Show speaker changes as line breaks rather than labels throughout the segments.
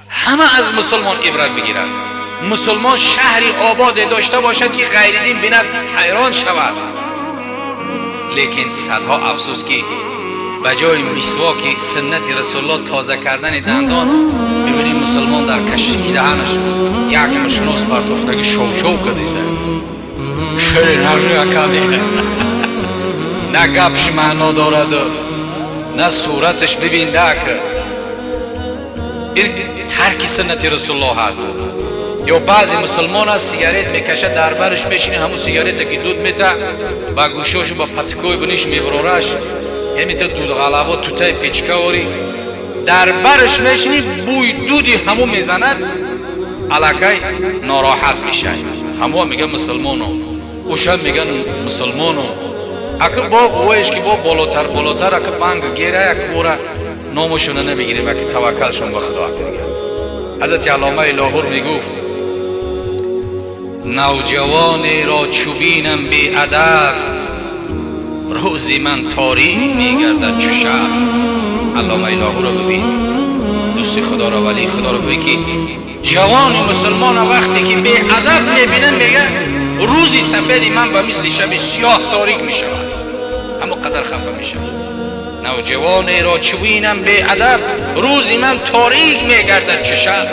همه از مسلمان عبرت بگیرند. مسلمان شهری آباد داشته باشد که غیردین بیند حیران شود. لیکن صدها افسوس که بجای مسواک سنت رسول الله تازه کردن دندان میبینیم مسلمان در کشکی دهنش یک مشنوس پرتفتگی شوچو کدیزه شری نجوی کمی نه گپش معنا دارد نه صورتش ببین که این ترک سنت رسول الله هست. یا بعضی مسلمان ها سیگارت میکشه در برش میشینه همون سیگارت که دود میته و گوشاشو با پتکوی بنیش میبرورش همیتا دود غلبا توتای پیچکه واری در برش میشینی بوی دودی همون میزند علاکای ناراحت میشه. همون میگن مسلمانو اوشان میگن مسلمانو اکر با قویش که با بالاتر اکر بانگ گیره یک بوره نامشونه نمیگیریم اکر توکلشون به خدا کرده. حضرت علامه لاهور میگفت نوجوانی را چوبینم بی ادب روزی من تاریک میگردد چو شب. علامه لاهور رو ببین، دوست خدا را ولی خدا رو ببین که جوان مسلمان وقتی که بی ادب میبینن میگن روزی سفیدی من به مثل شب سیاه تاریک میشود، اما قدر خفه میشه. نوجوانی را چوبینم بی ادب روزی من تاریک میگردد چو شب.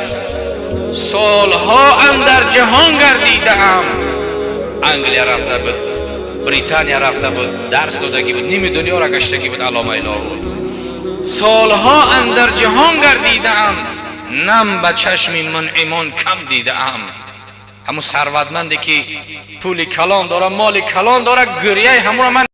سالها اندر جهان گردیدم، انگلیا رفته بود، بریتانیا رفته بود، درس دادگی بود، نیم دنیا را گشتگی بود علامه لاهور. سالها اندر جهان گردیدم، نم به چشم منعمان کم دیدم. همون ثروتمندی که پول کلان داره، مال کلان داره، گریه همون من